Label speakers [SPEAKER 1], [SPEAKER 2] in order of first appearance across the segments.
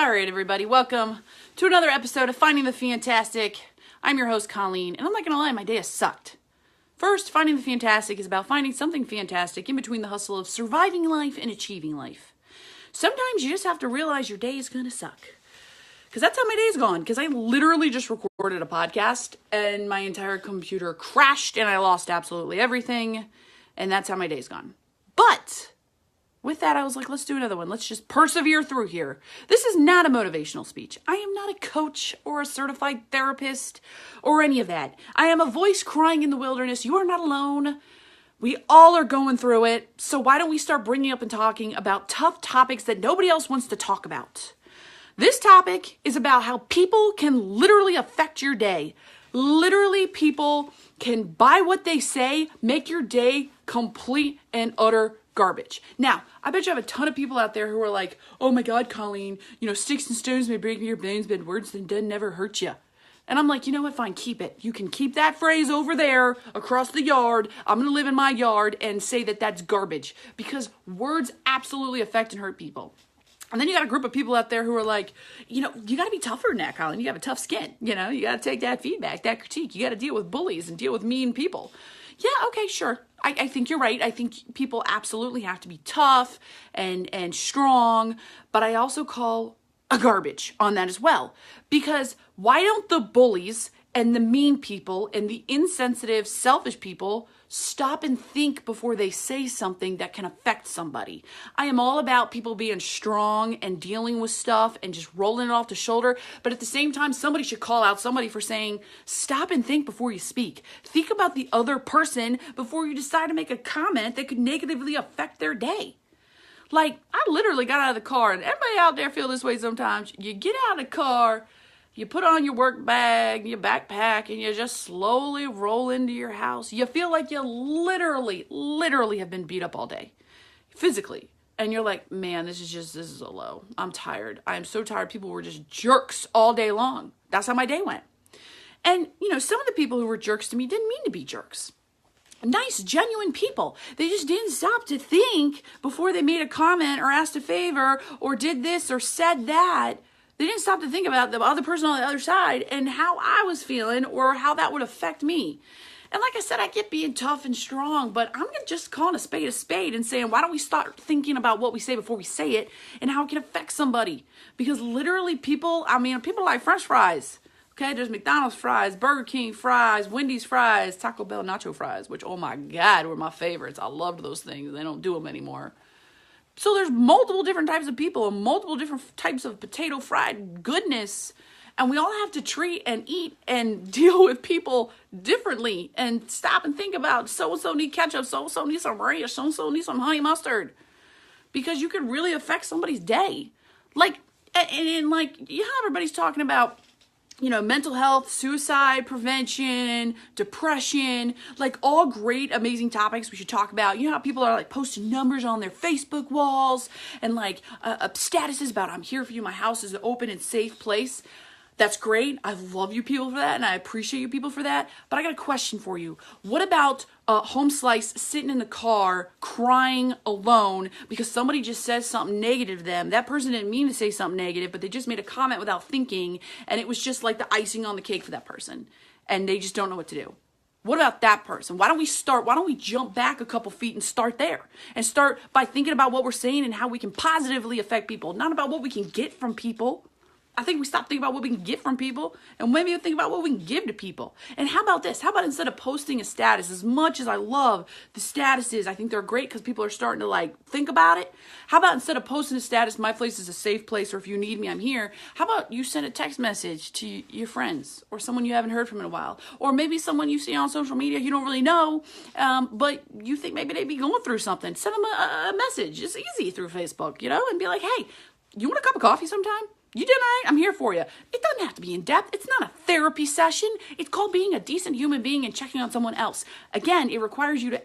[SPEAKER 1] All right, everybody, welcome to another episode of Finding the Fantastic. I'm your host, Colleen, and I'm not going to lie, my day has sucked. First, Finding the Fantastic is about finding something fantastic in between the hustle of surviving life and achieving life. Sometimes you just have to realize your day is going to suck. Because that's how my day's gone. Because I literally just recorded a podcast, and my entire computer crashed, and I lost absolutely everything, and that's how my day's gone. But with that, I was like, let's do another one. Let's just persevere through here. This is not a motivational speech. I am not a coach or a certified therapist or any of that. I am a voice crying in the wilderness. You are not alone. We all are going through it. So why don't we start bringing up and talking about tough topics that nobody else wants to talk about? This topic is about how people can literally affect your day. Literally, people can, by what they say, make your day complete and utter garbage. Now, I bet you have a ton of people out there who are like, oh my God, Colleen, sticks and stones may break your bones, but words that doesn't never hurt you. And I'm like, you know what, fine, keep it. You can keep that phrase over there across the yard. I'm going to live in my yard and say that that's garbage because words absolutely affect and hurt people. And then you got a group of people out there who are like, you got to be tougher than that, Colin. You have a tough skin. You got to take that feedback, that critique. You got to deal with bullies and deal with mean people. Yeah, okay, sure. I think you're right. I think people absolutely have to be tough and strong. But I also call a garbage on that as well. Because why don't the bullies and the mean people and the insensitive, selfish people stop and think before they say something that can affect somebody? I am all about people being strong and dealing with stuff and just rolling it off the shoulder. But at the same time, somebody should call out somebody for saying, stop and think before you speak. Think about the other person before you decide to make a comment that could negatively affect their day. Like, I literally got out of the car, and everybody out there feel this way sometimes. You get out of the car, you put on your work bag, your backpack, and you just slowly roll into your house. You feel like you literally have been beat up all day, physically. And you're like, man, this is a low. I'm tired. I am so tired. People were just jerks all day long. That's how my day went. And, some of the people who were jerks to me didn't mean to be jerks. Nice, genuine people. They just didn't stop to think before they made a comment or asked a favor or did this or said that. They didn't stop to think about the other person on the other side and how I was feeling or how that would affect me. And like I said, I get being tough and strong, but I'm just calling a spade and saying, why don't we start thinking about what we say before we say it and how it can affect somebody? Because literally people like French fries. Okay, there's McDonald's fries, Burger King fries, Wendy's fries, Taco Bell nacho fries, which, oh my God, were my favorites. I loved those things. They don't do them anymore. So there's multiple different types of people and multiple different types of potato fried goodness. And we all have to treat and eat and deal with people differently and stop and think about so-and-so need ketchup, so-and-so needs some ranch, so-and-so needs some honey mustard. Because you can really affect somebody's day. Like everybody's talking about, mental health, suicide prevention, depression, like all great, amazing topics we should talk about. You know how people are like posting numbers on their Facebook walls and like statuses about I'm here for you, my house is an open and safe place. That's great. I love you people for that, and I appreciate you people for that. But I got a question for you. What about Home Slice sitting in the car crying alone because somebody just says something negative to them? That person didn't mean to say something negative, but they just made a comment without thinking, and it was just like the icing on the cake for that person, and they just don't know what to do. What about that person? Why don't we jump back a couple feet and start there? And start by thinking about what we're saying and how we can positively affect people, not about what we can get from people. I think we stop thinking about what we can get from people and maybe think about what we can give to people. And how about this? How about instead of posting a status, as much as I love the statuses, I think they're great because people are starting to think about it. How about instead of posting a status, my place is a safe place, or if you need me, I'm here. How about you send a text message to your friends or someone you haven't heard from in a while, or maybe someone you see on social media you don't really know, but you think maybe they'd be going through something. Send them a message. It's easy through Facebook, and be like, hey, you want a cup of coffee sometime? You did all right? I'm here for you. It doesn't have to be in depth. It's not a therapy session. It's called being a decent human being and checking on someone else. Again, it requires you to,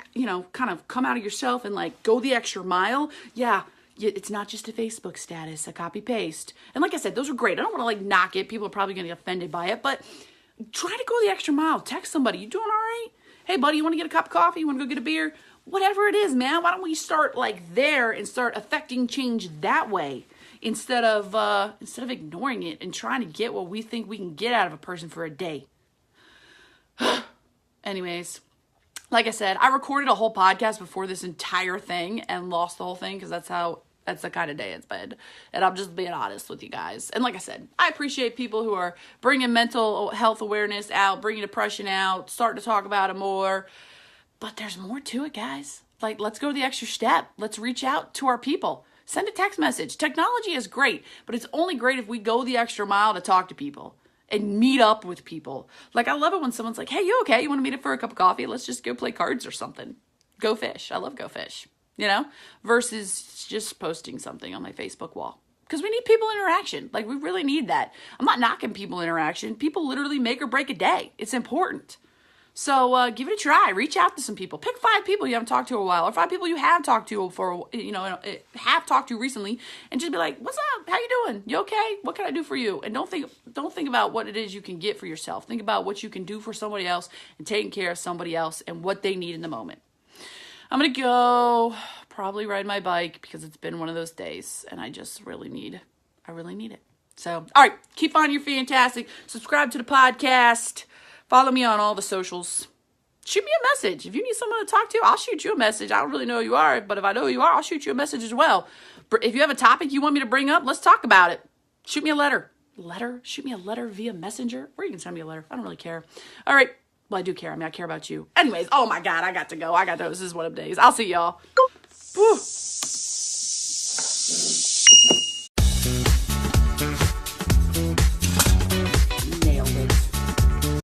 [SPEAKER 1] kind of come out of yourself and go the extra mile. Yeah, it's not just a Facebook status, a copy paste. And like I said, those are great. I don't want to knock it. People are probably going to get offended by it, but try to go the extra mile. Text somebody. You doing all right? Hey, buddy, you want to get a cup of coffee? You want to go get a beer? whatever it is, man, why don't we start like there and start affecting change that way instead of ignoring it and trying to get what we think we can get out of a person for a day. Anyways, like I said, I recorded a whole podcast before this entire thing and lost the whole thing because that's the kind of day it's been. And I'm just being honest with you guys. And like I said, I appreciate people who are bringing mental health awareness out, bringing depression out, starting to talk about it more. But there's more to it, guys. Like, let's go the extra step. Let's reach out to our people. Send a text message. Technology is great, but it's only great if we go the extra mile to talk to people and meet up with people. Like, I love it when someone's like, hey, you okay? You want to meet up for a cup of coffee? Let's just go play cards or something. Go fish. I love go fish, you know, versus just posting something on my Facebook wall. Because we need people interaction. Like, we really need that. I'm not knocking people interaction. People literally make or break a day. It's important. So give it a try. Reach out to some people. Pick 5 people you haven't talked to in a while, or 5 people you have talked to have talked to recently, and just be like, "What's up? How you doing? You okay? What can I do for you?" And don't think about what it is you can get for yourself. Think about what you can do for somebody else and taking care of somebody else and what they need in the moment. I'm gonna go probably ride my bike because it's been one of those days, and I really need it. So, all right, keep finding your fantastic. Subscribe to the podcast. Follow me on all the socials. Shoot me a message. If you need someone to talk to, I'll shoot you a message. I don't really know who you are, but if I know who you are, I'll shoot you a message as well. If you have a topic you want me to bring up, let's talk about it. Shoot me a letter. Shoot me a letter via Messenger, or you can send me a letter. I don't really care. All right. Well, I do care. I mean, I care about you. Anyways, oh my God, I got to go. This is one of the days. I'll see y'all. Woo.